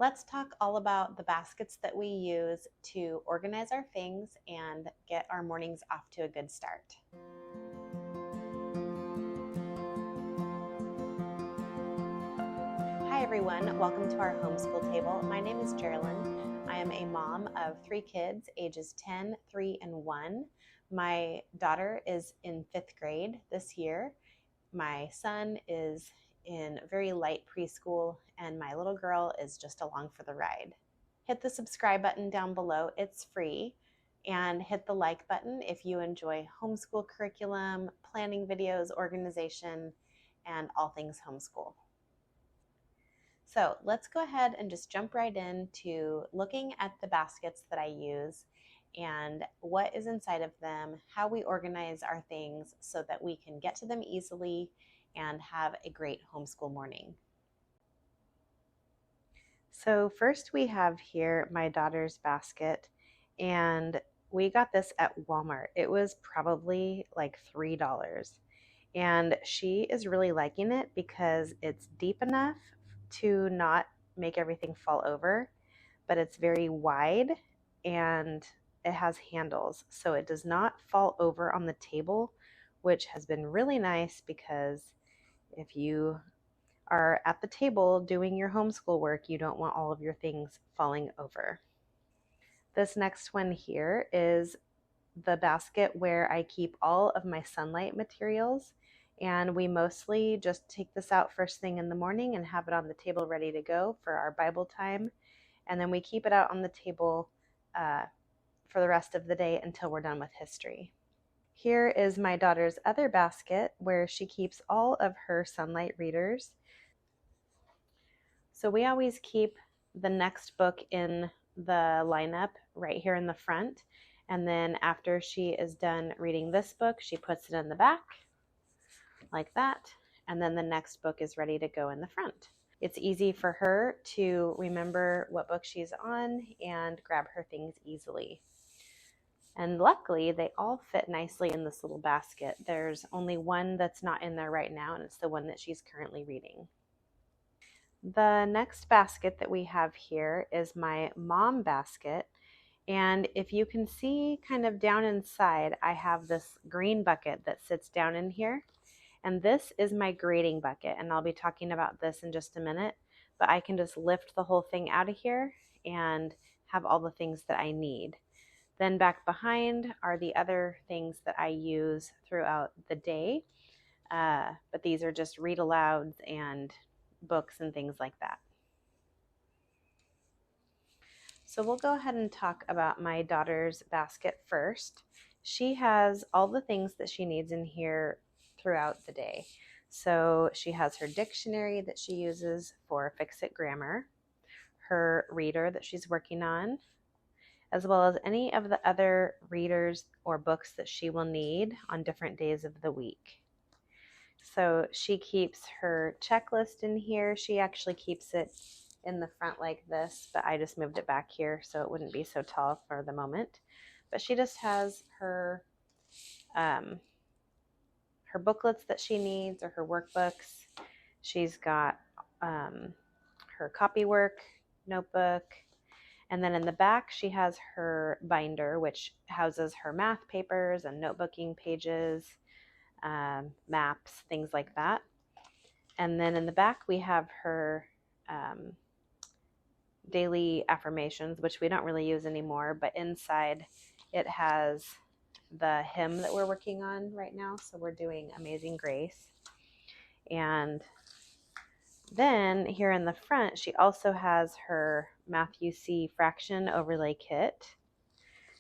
Let's talk all about the baskets that we use to organize our things and get our mornings off to a good start. Hi everyone, welcome to our homeschool table. My name is Jerilyn. I am a mom of 3 kids, ages 10, 3, and 1. My daughter is in 5th grade this year. My son is in very light preschool, and my little girl is just along for the ride. Hit the subscribe button down below, it's free, and hit the like button if you enjoy homeschool curriculum, planning videos, organization, and all things homeschool. So let's go ahead and just jump right into looking at the baskets that I use and what is inside of them, how we organize our things so that we can get to them easily and have a great homeschool morning. So first we have here my daughter's basket, and we got this at Walmart. It was probably like $3. And she is really liking it because it's deep enough to not make everything fall over, but it's very wide and it has handles, so it does not fall over on the table, which has been really nice because if you are at the table doing your homeschool work, you don't want all of your things falling over. This next one here is the basket where I keep all of my sunlight materials, and we mostly just take this out first thing in the morning and have it on the table ready to go for our Bible time, and then we keep it out on the table for the rest of the day until we're done with history. Here is my daughter's other basket where she keeps all of her sunlight readers. So we always keep the next book in the lineup right here in the front. And then after she is done reading this book, she puts it in the back like that. And then the next book is ready to go in the front. It's easy for her to remember what book she's on and grab her things easily. And luckily, they all fit nicely in this little basket. There's only one that's not in there right now, and it's the one that she's currently reading. The next basket that we have here is my mom basket. And if you can see kind of down inside, I have this green bucket that sits down in here. And this is my grading bucket. And I'll be talking about this in just a minute. But I can just lift the whole thing out of here and have all the things that I need. Then back behind are the other things that I use throughout the day. But these are just read alouds and books and things like that. So we'll go ahead and talk about my daughter's basket first. She has all the things that she needs in here throughout the day. So she has her dictionary that she uses for Fix-It grammar, her reader that she's working on, as well as any of the other readers or books that she will need on different days of the week. So she keeps her checklist in here. She actually keeps it in the front like this, but I just moved it back here so it wouldn't be so tall for the moment. But she just has her booklets that she needs, or her workbooks. She's got her copywork notebook, and then in the back she has her binder, which houses her math papers and notebooking pages, maps, things like that. And then in the back we have her daily affirmations, which we don't really use anymore, but inside it has the hymn that we're working on right now. So we're doing Amazing Grace. And then here in the front, she also has her Matthew C. fraction overlay kit.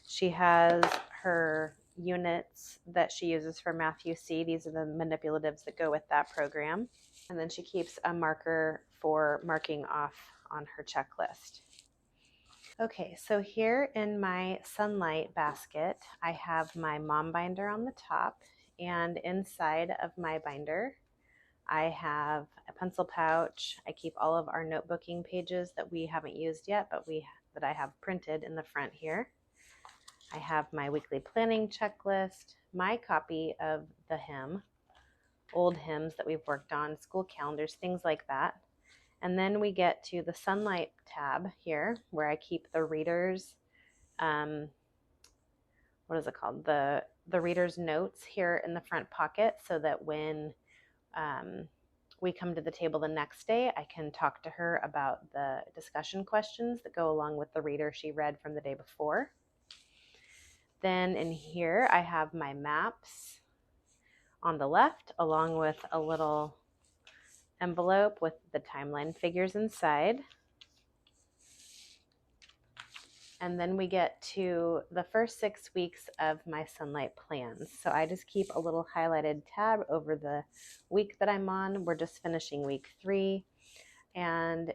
She has her units that she uses for Matthew C. These are the manipulatives that go with that program. And then she keeps a marker for marking off on her checklist. Okay, so here in my sunlight basket, I have my mom binder on the top, and inside of my binder, I have a pencil pouch. I keep all of our notebooking pages that we haven't used yet, but that I have printed in the front here. I have my weekly planning checklist, my copy of the hymn, old hymns that we've worked on, school calendars, things like that. And then we get to the Sunlight tab here, where I keep the reader's, what is it called? The reader's notes here in the front pocket, so that when we come to the table the next day, I can talk to her about the discussion questions that go along with the reader she read from the day before. Then in here, I have my maps on the left, along with a little envelope with the timeline figures inside. And then we get to the first 6 weeks of my Sunlight plans. So I just keep a little highlighted tab over the week that I'm on. We're just finishing week 3. And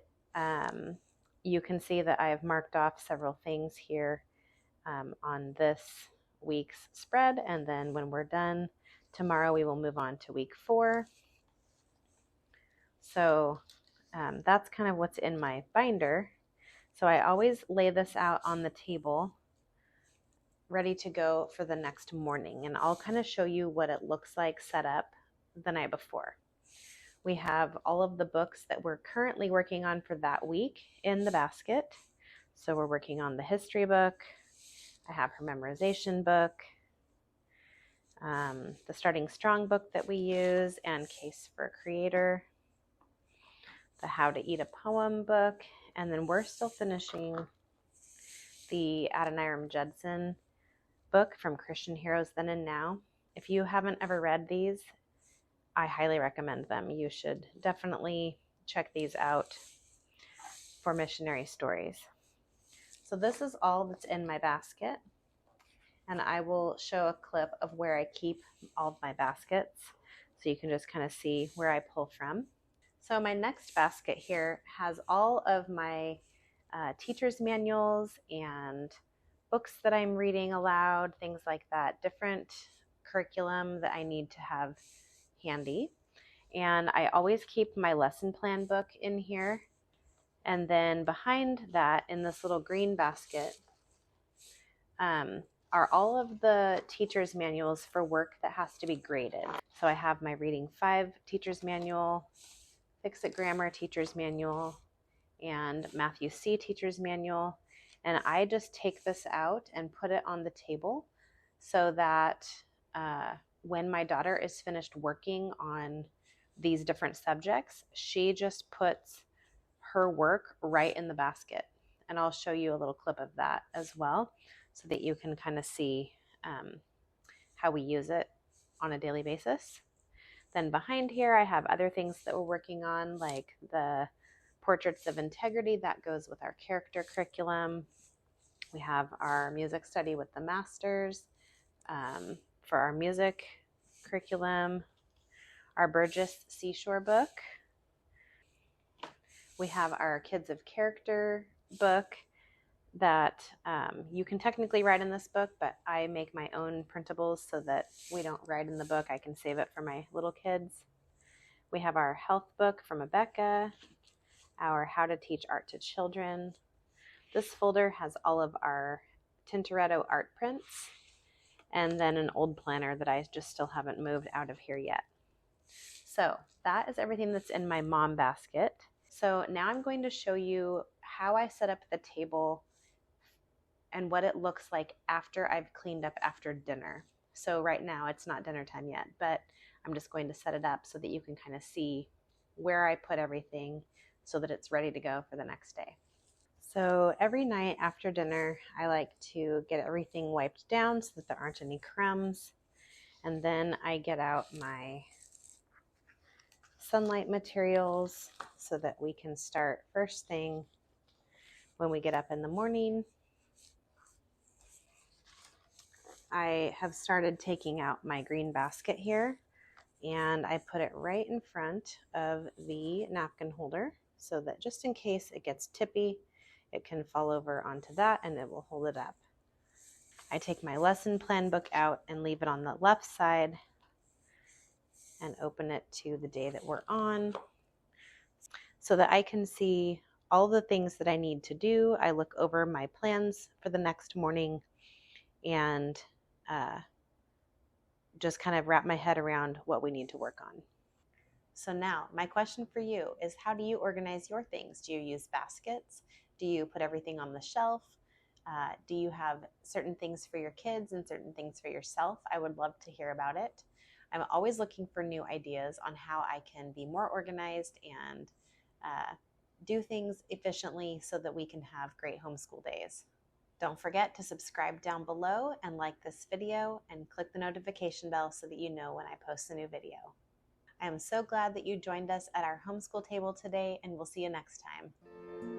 you can see that I have marked off several things here on this week's spread. And then when we're done tomorrow, we will move on to week 4. So that's kind of what's in my binder. So I always lay this out on the table, ready to go for the next morning. And I'll kind of show you what it looks like set up the night before. We have all of the books that we're currently working on for that week in the basket. So we're working on the history book. I have her memorization book, the Starting Strong book that we use, and Case for a Creator, the How to Eat a Poem book, and then we're still finishing the Adoniram Judson book from Christian Heroes Then and Now. If you haven't ever read these, I highly recommend them. You should definitely check these out for missionary stories. So this is all that's in my basket, and I will show a clip of where I keep all of my baskets so you can just kind of see where I pull from. So my next basket here has all of my teacher's manuals and books that I'm reading aloud, things like that, different curriculum that I need to have handy. And I always keep my lesson plan book in here. And then behind that, in this little green basket, are all of the teacher's manuals for work that has to be graded. So I have my Reading 5 teacher's manual, Fix-It Grammar teacher's manual, and Matthew C teacher's manual. And I just take this out and put it on the table so that when my daughter is finished working on these different subjects, she just puts her work right in the basket. And I'll show you a little clip of that as well so that you can kind of see how we use it on a daily basis. Then behind here, I have other things that we're working on, like the Portraits of Integrity that goes with our character curriculum. We have our music study with the masters for our music curriculum, our Burgess Seashore book. We have our Kids of Character book that you can technically write in this book, but I make my own printables so that we don't write in the book. I can save it for my little kids. We have our health book from Rebecca, our How to Teach Art to Children. This folder has all of our Tintoretto art prints, and then an old planner that I just still haven't moved out of here yet. So that is everything that's in my mom basket. So now I'm going to show you how I set up the table and what it looks like after I've cleaned up after dinner. So right now it's not dinner time yet, but I'm just going to set it up so that you can kind of see where I put everything so that it's ready to go for the next day. So every night after dinner, I like to get everything wiped down so that there aren't any crumbs. And then I get out my Sunlight materials so that we can start first thing when we get up in the morning. I have started taking out my green basket here, and I put it right in front of the napkin holder so that just in case it gets tippy, it can fall over onto that and it will hold it up. I take my lesson plan book out and leave it on the left side and open it to the day that we're on so that I can see all the things that I need to do. I look over my plans for the next morning and just kind of wrap my head around what we need to work on. So now my question for you is, how do you organize your things? Do you use baskets? Do you put everything on the shelf? Do you have certain things for your kids and certain things for yourself? I would love to hear about it. I'm always looking for new ideas on how I can be more organized and do things efficiently so that we can have great homeschool days. Don't forget to subscribe down below and like this video and click the notification bell so that you know when I post a new video. I am so glad that you joined us at our homeschool table today, and we'll see you next time.